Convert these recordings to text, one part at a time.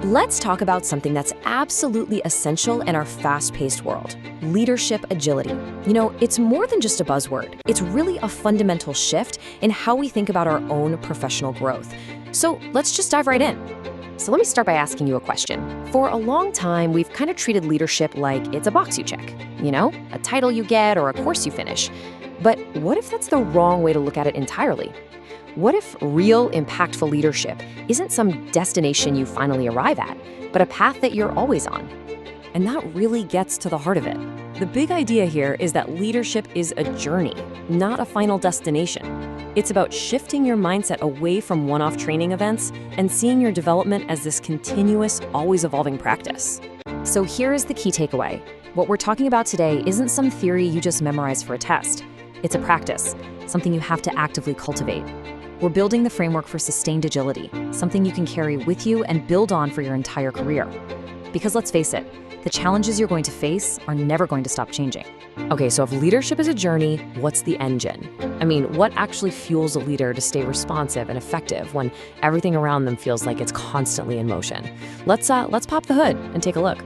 Let's talk about something that's absolutely essential in our fast-paced world: leadership agility. It's more than just a buzzword. It's really a fundamental shift in how we think about our own professional growth. So let's just dive right in. So let me start by asking you a question. For a long time, we've kind of treated leadership like it's a box you check, a title you get or a course you finish. But what if that's the wrong way to look at it entirely? What if real, impactful leadership isn't some destination you finally arrive at, but a path that you're always on? And that really gets to the heart of it. The big idea here is that leadership is a journey, not a final destination. It's about shifting your mindset away from one-off training events and seeing your development as this continuous, always evolving practice. So here is the key takeaway. What we're talking about today isn't some theory you just memorize for a test. It's a practice, something you have to actively cultivate. We're building the framework for sustained agility, something you can carry with you and build on for your entire career. Because let's face it, the challenges you're going to face are never going to stop changing. Okay, so if leadership is a journey, what's the engine? What actually fuels a leader to stay responsive and effective when everything around them feels like it's constantly in motion? Let's pop the hood and take a look.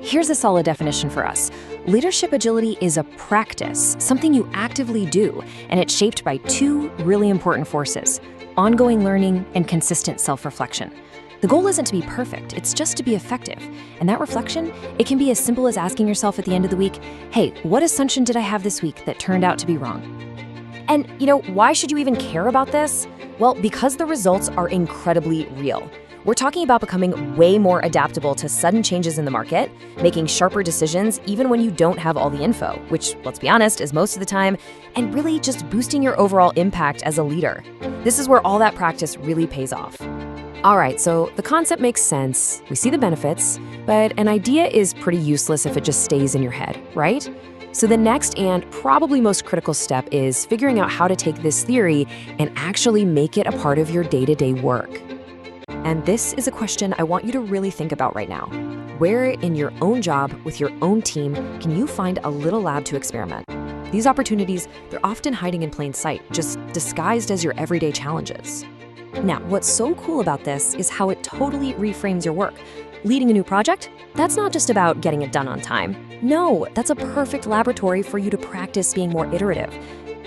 Here's a solid definition for us. Leadership agility is a practice, something you actively do, and it's shaped by two really important forces: ongoing learning and consistent self-reflection. The goal isn't to be perfect, it's just to be effective. And that reflection, it can be as simple as asking yourself at the end of the week, hey, what assumption did I have this week that turned out to be wrong? And why should you even care about this? Well, because the results are incredibly real. We're talking about becoming way more adaptable to sudden changes in the market, making sharper decisions even when you don't have all the info, which, let's be honest, is most of the time, and really just boosting your overall impact as a leader. This is where all that practice really pays off. All right, so the concept makes sense, we see the benefits, but an idea is pretty useless if it just stays in your head, right? So the next and probably most critical step is figuring out how to take this theory and actually make it a part of your day-to-day work. And this is a question I want you to really think about right now. Where in your own job, with your own team, can you find a little lab to experiment? These opportunities, they're often hiding in plain sight, just disguised as your everyday challenges. Now, what's so cool about this is how it totally reframes your work. Leading a new project? That's not just about getting it done on time. No, that's a perfect laboratory for you to practice being more iterative.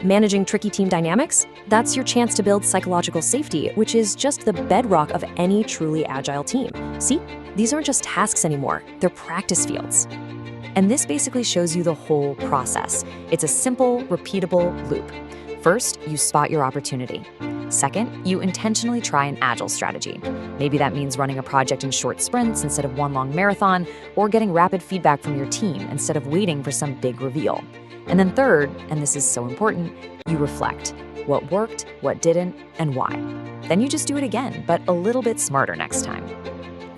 Managing tricky team dynamics? That's your chance to build psychological safety, which is just the bedrock of any truly agile team. See, these aren't just tasks anymore, they're practice fields. And this basically shows you the whole process. It's a simple, repeatable loop. First, you spot your opportunity. Second, you intentionally try an agile strategy. Maybe that means running a project in short sprints instead of one long marathon, or getting rapid feedback from your team instead of waiting for some big reveal. And then third, and this is so important, you reflect. What worked, what didn't, and why. Then you just do it again, but a little bit smarter next time.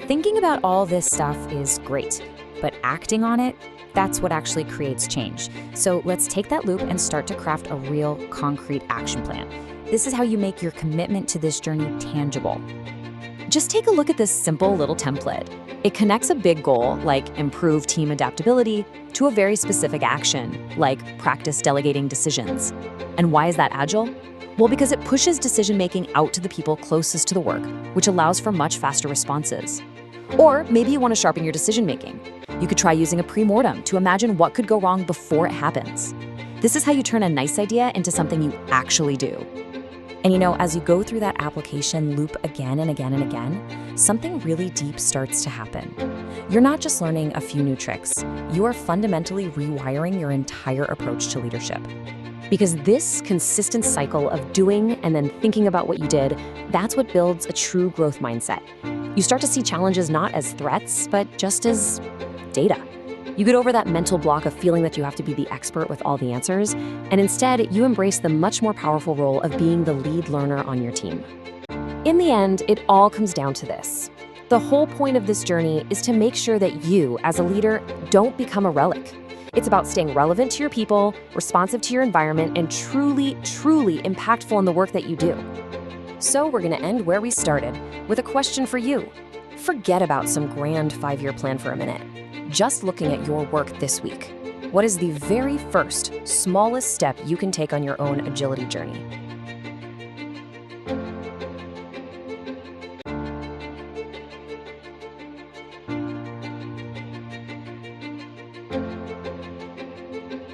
Thinking about all this stuff is great, but acting on it, that's what actually creates change. So let's take that loop and start to craft a real, concrete action plan. This is how you make your commitment to this journey tangible. Just take a look at this simple little template. It connects a big goal, like improve team adaptability, to a very specific action, like practice delegating decisions. And why is that agile? Well, because it pushes decision-making out to the people closest to the work, which allows for much faster responses. Or maybe you want to sharpen your decision-making. You could try using a pre-mortem to imagine what could go wrong before it happens. This is how you turn a nice idea into something you actually do. And as you go through that application loop again and again and again, something really deep starts to happen. You're not just learning a few new tricks, you are fundamentally rewiring your entire approach to leadership. Because this consistent cycle of doing and then thinking about what you did, that's what builds a true growth mindset. You start to see challenges not as threats, but just as data. You get over that mental block of feeling that you have to be the expert with all the answers, and instead, you embrace the much more powerful role of being the lead learner on your team. In the end, it all comes down to this. The whole point of this journey is to make sure that you, as a leader, don't become a relic. It's about staying relevant to your people, responsive to your environment, and truly, truly impactful in the work that you do. So we're going to end where we started, with a question for you. Forget about some grand 5-year plan for a minute. Just looking at your work this week, what is the very first, smallest step you can take on your own agility journey?